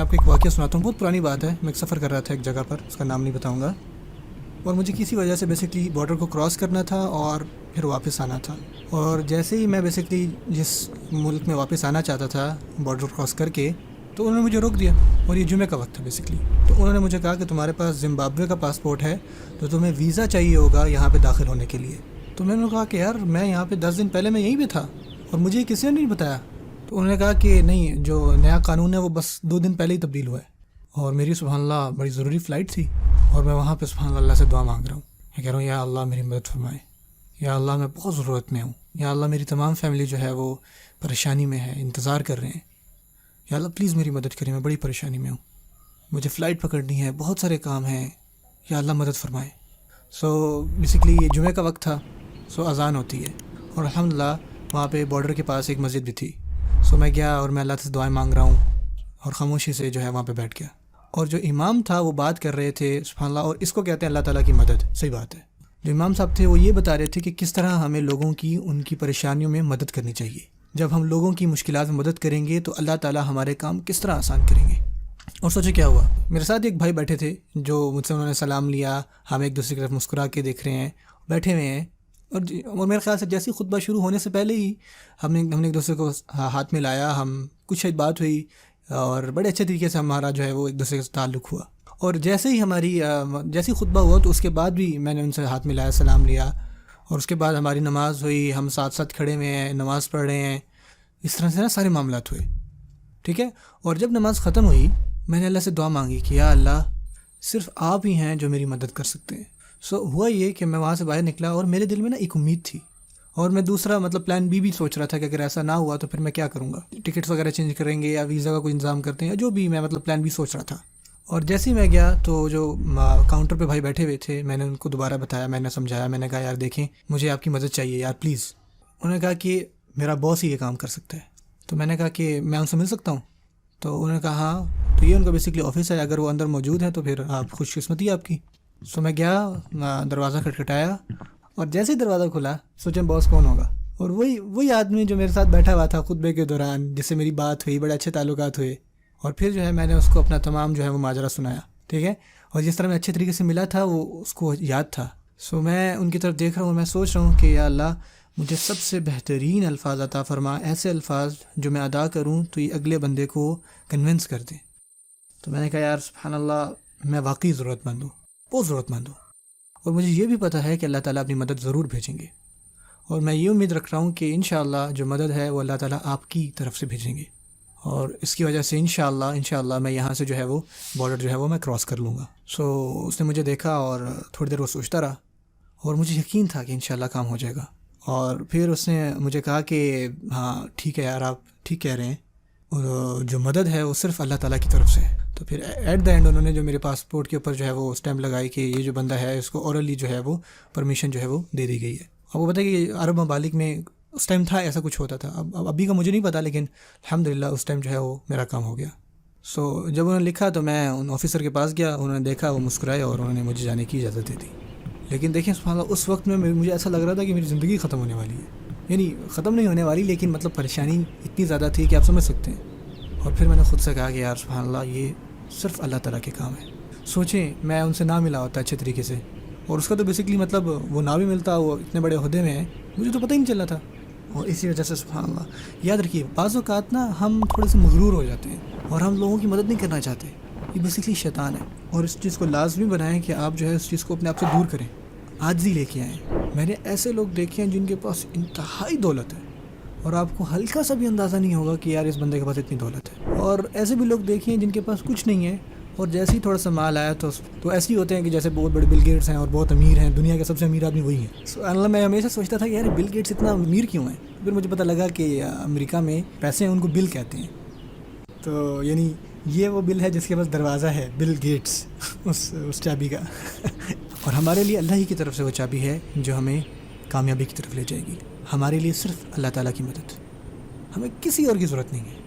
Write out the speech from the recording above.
میں آپ کو ایک واقعہ سناتا ہوں. بہت پرانی بات ہے. میں ایک سفر کر رہا تھا ایک جگہ پر, اس کا نام نہیں بتاؤں گا, اور مجھے کسی وجہ سے بیسکلی بارڈر کو کراس کرنا تھا اور پھر واپس آنا تھا. اور جیسے ہی میں بیسکلی جس ملک میں واپس آنا چاہتا تھا بارڈر کراس کر کے, تو انہوں نے مجھے روک دیا. اور یہ جمعہ کا وقت تھا بیسکلی. تو انہوں نے مجھے کہا کہ تمہارے پاس زمبابوے کا پاسپورٹ ہے تو تمہیں ویزا چاہیے ہوگا یہاں پہ داخل ہونے کے لیے. تو میں نے کہا کہ یار میں یہاں پہ 10 دن پہلے میں یہیں پہ تھا اور مجھے کسی نے نہیں بتایا. تو انہوں نے کہا کہ نہیں, جو نیا قانون ہے وہ بس 2 دن پہلے ہی تبدیل ہوا ہے. اور میری سبحان اللہ بڑی ضروری فلائٹ تھی, اور میں وہاں پہ سبحان اللہ سے دعا مانگ رہا ہوں. میں کہہ رہا ہوں یا اللہ میری مدد فرمائے, یا اللہ میں بہت ضرورت میں ہوں, یا اللہ میری تمام فیملی جو ہے وہ پریشانی میں ہے, انتظار کر رہے ہیں, یا اللہ پلیز میری مدد کریں, میں بڑی پریشانی میں ہوں, مجھے فلائٹ پکڑنی ہے, بہت سارے کام ہیں, یا اللہ مدد فرمائے. سو بیسکلی یہ جمعہ کا وقت تھا, سو اذان ہوتی ہے, اور الحمدللہ وہاں پہ بارڈر کے پاس ایک مسجد بھی تھی. سو میں گیا اور میں اللہ سے دعائیں مانگ رہا ہوں, اور خاموشی سے جو ہے وہاں پہ بیٹھ گیا. اور جو امام تھا وہ بات کر رہے تھے سبحان اللہ, اور اس کو کہتے ہیں اللہ تعالیٰ کی مدد. صحیح بات ہے. جو امام صاحب تھے وہ یہ بتا رہے تھے کہ کس طرح ہمیں لوگوں کی ان کی پریشانیوں میں مدد کرنی چاہیے. جب ہم لوگوں کی مشکلات میں مدد کریں گے تو اللہ تعالیٰ ہمارے کام کس طرح آسان کریں گے. اور سوچے کیا ہوا, میرے ساتھ ایک بھائی بیٹھے تھے جو مجھ سے انہوں نے سلام لیا, ہم ایک دوسرے کی طرف مسکرا کے دیکھ رہے ہیں, بیٹھے ہوئے ہیں. اور میرے خیال سے جیسی خطبہ شروع ہونے سے پہلے ہی ہم نے ایک دوسرے کو ہاتھ میں لایا, ہم کچھ بات ہوئی, اور بڑے اچھے طریقے سے ہمارا جو ہے وہ ایک دوسرے سے تعلق ہوا. اور جیسے ہی جیسی خطبہ ہوا تو اس کے بعد بھی میں نے ان سے ہاتھ ملایا, سلام لیا, اور اس کے بعد ہماری نماز ہوئی, ہم ساتھ ساتھ کھڑے ہوئے ہیں, نماز پڑھ رہے ہیں. اس طرح سے نا سارے معاملات ہوئے, ٹھیک ہے. اور جب نماز ختم ہوئی میں نے اللہ سے دعا مانگی کہ یا اللہ صرف آپ ہی ہیں جو میری مدد کر سکتے ہیں. سو ہوا یہ کہ میں وہاں سے باہر نکلا اور میرے دل میں نا ایک امید تھی, اور میں دوسرا پلان بی بھی سوچ رہا تھا کہ اگر ایسا نہ ہوا تو پھر میں کیا کروں گا, ٹکٹس وغیرہ چینج کریں گے یا ویزا کا کوئی انتظام کرتے ہیں, یا جو بھی میں پلان بی سوچ رہا تھا. اور جیسے ہی میں گیا تو جو کاؤنٹر پہ بھائی بیٹھے ہوئے تھے, میں نے ان کو دوبارہ بتایا, میں نے سمجھایا, میں نے کہا یار دیکھیں مجھے آپ کی مدد چاہیے یار پلیز. انہوں نے کہا کہ میرا باس ہی یہ کام کر سکتا ہے. تو میں نے کہا کہ میں ان سے مل سکتا ہوں. تو انہوں نے کہا ہاں, تو یہ ان کا بیسکلی آفس ہے, اگر وہ اندر موجود ہے تو پھر آپ خوش قسمتی ہے آپ کی. سو میں گیا, دروازہ کھٹکھٹایا, اور جیسے ہی دروازہ کھلا سوچیں باس کون ہوگا, اور وہی آدمی جو میرے ساتھ بیٹھا ہوا تھا خطبے کے دوران, جس سے میری بات ہوئی, بڑے اچھے تعلقات ہوئے. اور پھر جو ہے میں نے اس کو اپنا تمام جو ہے وہ ماجرا سنایا, ٹھیک ہے. اور جس طرح میں اچھے طریقے سے ملا تھا وہ اس کو یاد تھا. سو میں ان کی طرف دیکھ رہا ہوں, میں سوچ رہا ہوں کہ یا اللہ مجھے سب سے بہترین الفاظ عطا فرما, ایسے الفاظ جو میں ادا کروں تو یہ اگلے بندے کو کنونس کر دیں. تو میں نے کہا یار سبحان اللہ میں واقعی ضرورت مند ہوں, بہت ضرورت مند ہوں, اور مجھے یہ بھی پتہ ہے کہ اللہ تعالیٰ اپنی مدد ضرور بھیجیں گے, اور میں یہ امید رکھ رہا ہوں کہ انشاءاللہ جو مدد ہے وہ اللہ تعالیٰ آپ کی طرف سے بھیجیں گے, اور اس کی وجہ سے انشاءاللہ میں یہاں سے جو ہے وہ بارڈر جو ہے وہ میں کراس کر لوں گا. سو اس نے مجھے دیکھا اور تھوڑی دیر وہ سوچتا رہا, اور مجھے یقین تھا کہ انشاءاللہ کام ہو جائے گا. اور پھر اس نے مجھے کہا کہ ہاں ٹھیک ہے یار, آپ ٹھیک کہہ رہے ہیں, اور جو مدد ہے وہ صرف اللہ تعالیٰ کی طرف سے ہے. تو پھر ایٹ دا اینڈ انہوں نے جو میرے پاسپورٹ کے اوپر جو ہے وہ اسٹیمپ لگائی کہ یہ جو بندہ ہے اس کو اورلی جو ہے وہ پرمیشن جو ہے وہ دے دی گئی ہے. اور وہ بتائیں کہ عرب ممالک میں اس ٹائم تھا ایسا کچھ ہوتا تھا, ابھی کا مجھے نہیں پتا, لیکن الحمدللہ اس ٹائم جو ہے وہ میرا کام ہو گیا. سو جب انہوں نے لکھا تو میں ان آفیسر کے پاس گیا, انہوں نے دیکھا, وہ مسکرائے اور انہوں نے مجھے جانے کی اجازت دے دی. لیکن دیکھیں سبحان اللہ اس وقت میں مجھے ایسا لگ رہا تھا کہ میری زندگی ختم ہونے والی ہے, یعنی ختم نہیں ہونے والی, لیکن پریشانی اتنی زیادہ تھی کہ آپ سمجھ سکتے ہیں. اور پھر میں نے خود سے کہا کہ یار سبحان اللہ یہ صرف اللہ تعالیٰ کے کام ہے. سوچیں میں ان سے نہ ملا ہوتا اچھے طریقے سے, اور اس کا تو بیسکلی وہ نہ بھی ملتا, وہ اتنے بڑے عہدے میں ہے, مجھے تو پتہ ہی نہیں چلا تھا. اور اسی وجہ سے سبحان اللہ یاد رکھیے بعض اوقات نا ہم تھوڑے سے مغرور ہو جاتے ہیں اور ہم لوگوں کی مدد نہیں کرنا چاہتے, یہ بیسکلی شیطان ہے. اور اس چیز کو لازمی بنائیں کہ آپ جو ہے اس چیز کو اپنے آپ سے دور کریں, عاجزی لے کے آئیں. میں نے ایسے لوگ دیکھے ہیں جن کے پاس انتہائی دولت ہے اور آپ کو ہلکا سا بھی اندازہ نہیں ہوگا کہ یار اس بندے کے پاس اتنی دولت ہے, اور ایسے بھی لوگ دیکھے ہیں جن کے پاس کچھ نہیں ہے اور جیسے ہی تھوڑا سا مال آیا تو ایسے ہی ہوتے ہیں کہ جیسے بہت بڑے بل گیٹس ہیں اور بہت امیر ہیں, دنیا کے سب سے امیر آدمی وہی ہیں. اللہ میں ہمیشہ سوچتا تھا کہ یار بل گیٹس اتنا امیر کیوں ہیں, پھر مجھے پتہ لگا کہ امریکہ میں پیسے ہیں ان کو بل کہتے ہیں. تو یعنی یہ وہ بل ہے جس کے پاس دروازہ ہے, بل گیٹس اس چابی کا. اور ہمارے لیے اللہ ہی کی طرف سے وہ چابی ہے جو ہمیں کامیابی کی طرف لے جائے گی. ہمارے لیے صرف اللہ تعالیٰ کی مدد, ہمیں کسی اور کی ضرورت نہیں ہے.